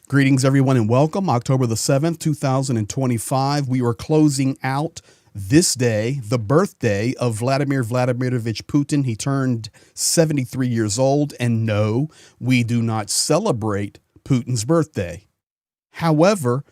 Greetings, everyone, and welcome. October the 7th, 2025. We are closing out this day, the birthday of Vladimir Vladimirovich Putin. He turned 73 years old, and no, we do not celebrate Putin's birthday. However,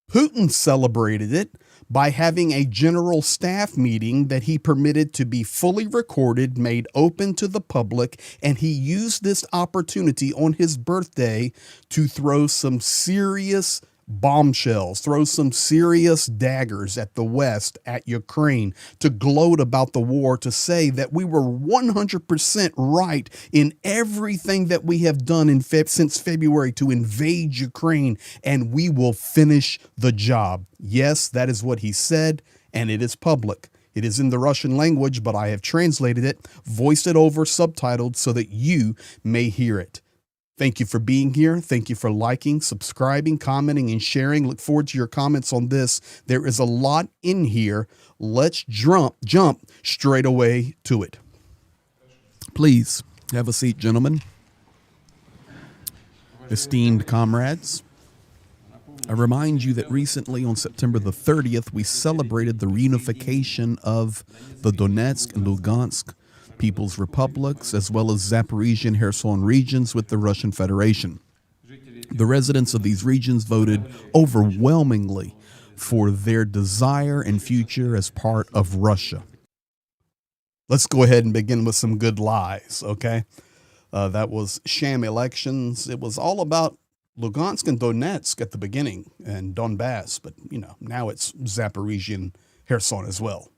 Putin celebrated it by having a general staff meeting that he permitted to be fully recorded, made open to the public, and he used this opportunity on his birthday to throw some serious bombshells, throw some serious daggers at the West, at Ukraine, to gloat about the war, to say that we were 100% right in everything that we have done since February to invade Ukraine, and we will finish the job. Yes, that is what he said, and it is public. It is in the Russian language, but I have translated it, voiced it over, subtitled, so that you may hear it. Thank you for being here. Thank you for liking, subscribing, commenting, and sharing. Look forward to your comments on this. There is a lot in here. Let's jump straight away to it. Please have a seat, gentlemen. Esteemed comrades, I remind you that recently on September the 30th, we celebrated the reunification of the Donetsk and Lugansk People's Republics, as well as Zaporizhia and Kherson regions with the Russian Federation. The residents of these regions voted overwhelmingly for their desire and future as part of Russia. Let's go ahead and begin with some good lies, okay? That was sham elections. It was all about Lugansk and Donetsk at the beginning and Donbass, but now it's Zaporizhia and Kherson as well,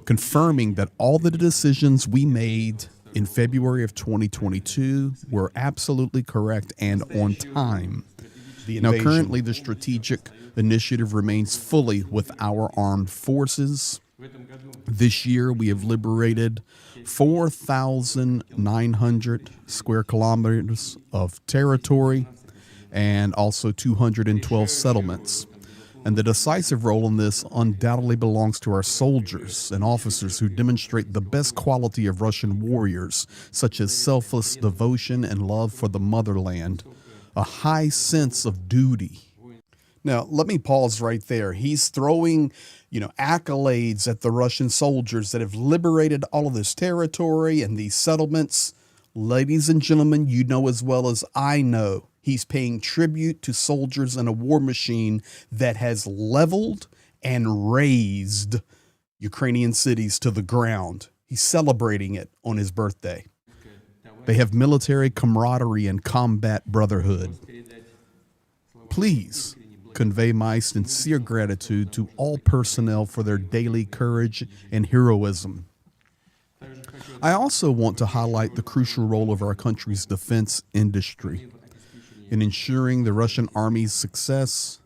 confirming that all the decisions we made in February of 2022 were absolutely correct and on time. Now, currently, the strategic initiative remains fully with our armed forces. This year, we have liberated 4,900 square kilometers of territory and also 212 settlements. And the decisive role in this undoubtedly belongs to our soldiers and officers who demonstrate the best quality of Russian warriors, such as selfless devotion and love for the motherland, a high sense of duty. Now, let me pause right there. He's throwing, accolades at the Russian soldiers that have liberated all of this territory and these settlements. Ladies and gentlemen, you know as well as I know, he's paying tribute to soldiers in a war machine that has leveled and razed Ukrainian cities to the ground. He's celebrating it on his birthday. They have military camaraderie and combat brotherhood. Please convey my sincere gratitude to all personnel for their daily courage and heroism. I also want to highlight the crucial role of our country's defense industry in ensuring the Russian army's success.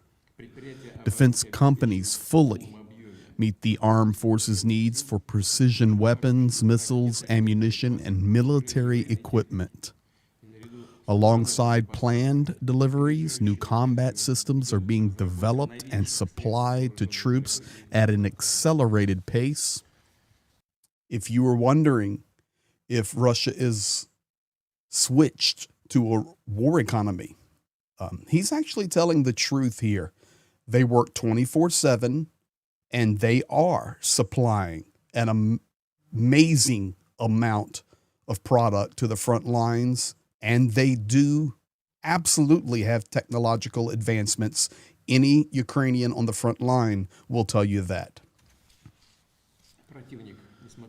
Defense companies fully meet the armed forces' needs for precision weapons, missiles, ammunition, and military equipment. Alongside planned deliveries, new combat systems are being developed and supplied to troops at an accelerated pace. If you were wondering if Russia is switched to a war economy, he's actually telling the truth here. They work 24/7, and they are supplying an amazing amount of product to the front lines, and they do absolutely have technological advancements. Any Ukrainian on the front line will tell you that.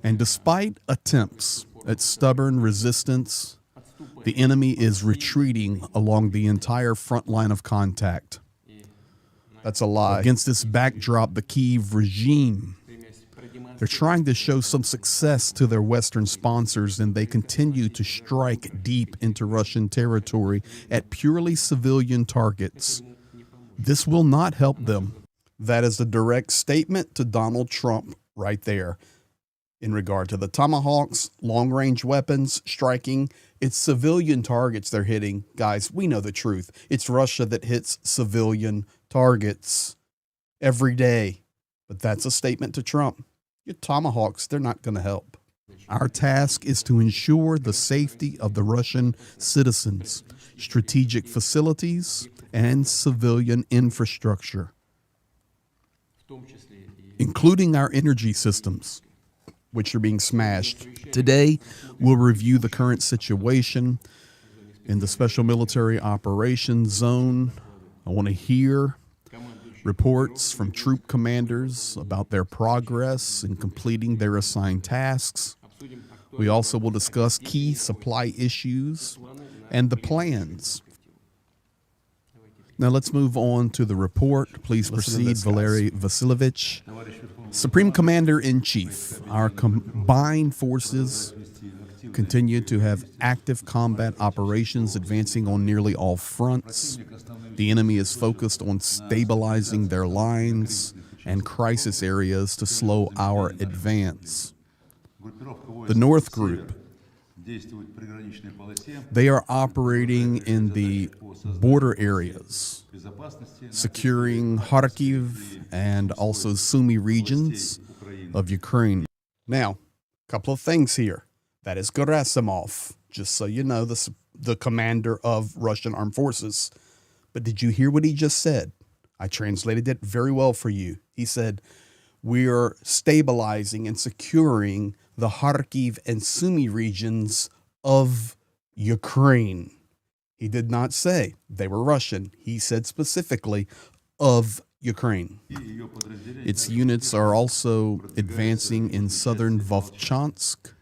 And despite attempts at stubborn resistance, the enemy is retreating along the entire front line of contact. That's a lie. Against this backdrop, the Kyiv regime, they're trying to show some success to their Western sponsors, and they continue to strike deep into Russian territory at purely civilian targets. This will not help them. That is a direct statement to Donald Trump right there. In regard to the Tomahawks, long-range weapons striking, it's civilian targets they're hitting. Guys, we know the truth. It's Russia that hits civilian targets every day. But that's a statement to Trump. Your Tomahawks, they're not going to help. Our task is to ensure the safety of the Russian citizens. strategic facilities, and civilian infrastructure, including our energy systems, which are being smashed. Today, we'll review the current situation in the Special Military Operations Zone. I want to hear reports from troop commanders about their progress in completing their assigned tasks. We also will discuss key supply issues and the plans. Now let's move on to the report. Please proceed, Valery Vasilyevich. Supreme Commander-in-Chief, our combined forces continue to have active combat operations advancing on nearly all fronts. The enemy is focused on stabilizing their lines and crisis areas to slow our advance. The North Group, they are operating in the border areas, securing Kharkiv and also Sumy regions of Ukraine. Now, a couple of things here. That is Gerasimov, just so you know, the commander of Russian armed forces. But did you hear what he just said? I translated it very well for you. He said, we are stabilizing and securing the Kharkiv and Sumy regions of Ukraine. He did not say they were Russian. He said specifically of Ukraine. Its units are also advancing in southern Volchansk.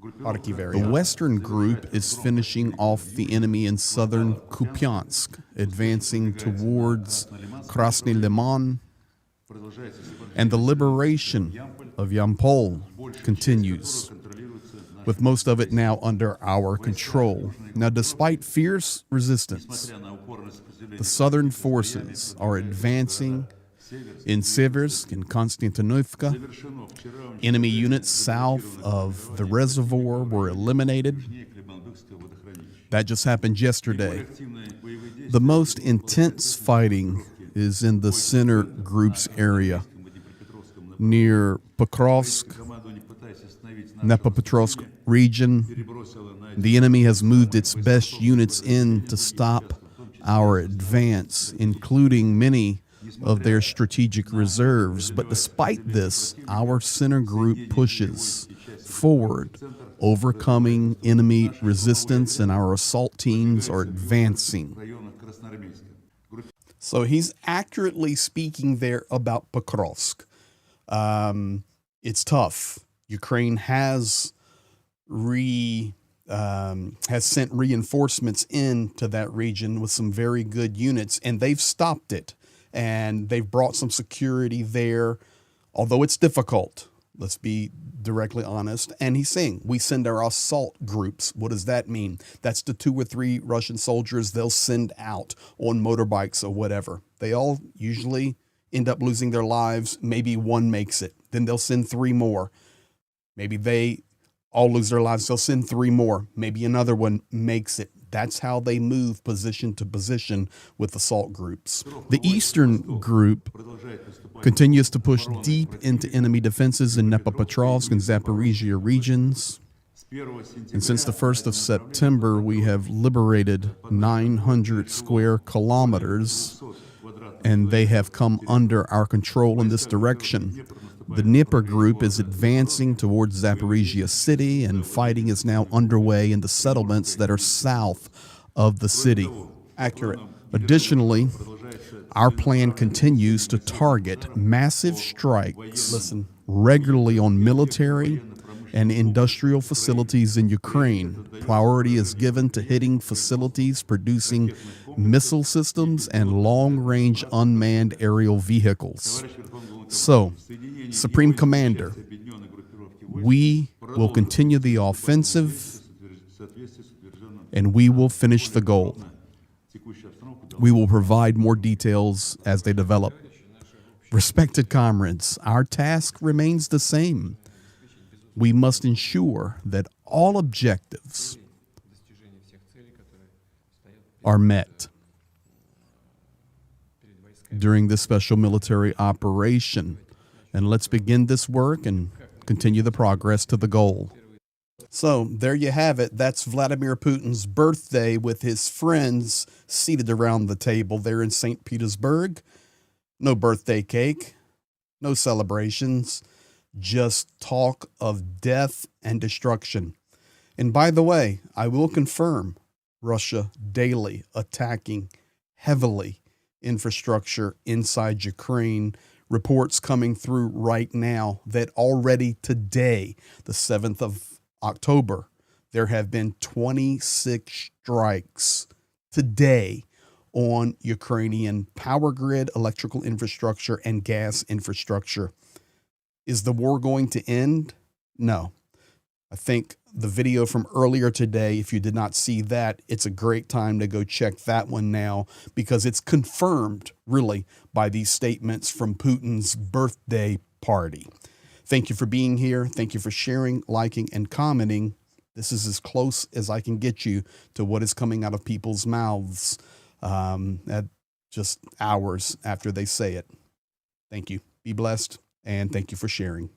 The Western Group is finishing off the enemy in southern Kupiansk, advancing towards Krasny Liman, and the liberation of Yampol continues, with most of it now under our control. Now, despite fierce resistance, the southern forces are advancing in Seversk and Konstantinovka. Enemy units south of the reservoir were eliminated. That just happened yesterday. The most intense fighting is in the center group's area near Pokrovsk, Dnepropetrovsk region. The enemy has moved its best units in to stop our advance, including many of their strategic reserves. But despite this, our center group pushes forward, overcoming enemy resistance, and our assault teams are advancing. So he's accurately speaking there about Pokrovsk. It's tough. Ukraine has sent reinforcements into that region with some very good units, and they've stopped it. And they've brought some security there, although it's difficult. Let's be directly honest. And he's saying, we send our assault groups. What does that mean? That's the 2 or 3 Russian soldiers they'll send out on motorbikes or whatever. They all usually end up losing their lives. Maybe one makes it. Then they'll send 3 more. Maybe they all lose their lives. They'll send 3 more. Maybe another one makes it. That's how they move position to position with assault groups. The Eastern Group continues to push deep into enemy defenses in Dnepropetrovsk and Zaporizhia regions. And since the 1st of September, we have liberated 900 square kilometers, and they have come under our control in this direction. The Dnieper Group is advancing towards Zaporizhia city, and fighting is now underway in the settlements that are south of the city. Accurate. Additionally, our plan continues to target massive strikes regularly on military and industrial facilities in Ukraine. Priority is given to hitting facilities producing missile systems and long-range unmanned aerial vehicles. So, Supreme Commander, we will continue the offensive and we will finish the goal. We will provide more details as they develop. Respected comrades, our task remains the same. We must ensure that all objectives are met during this special military operation. And let's begin this work and continue the progress to the goal. So there you have it. That's Vladimir Putin's birthday with his friends seated around the table there in St. Petersburg. No birthday cake, no celebrations, just talk of death and destruction. And by the way, I will confirm Russia daily attacking heavily infrastructure inside Ukraine. Reports coming through right now that already today, the 7th of October, there have been 26 strikes today on Ukrainian power grid, electrical infrastructure, and gas infrastructure. Is the war going to end? No. I think the video from earlier today, if you did not see that, it's a great time to go check that one now because it's confirmed really by these statements from Putin's birthday party. Thank you for being here. Thank you for sharing, liking, and commenting. This is as close as I can get you to what is coming out of people's mouths at just hours after they say it. Thank you. Be blessed, and thank you for sharing.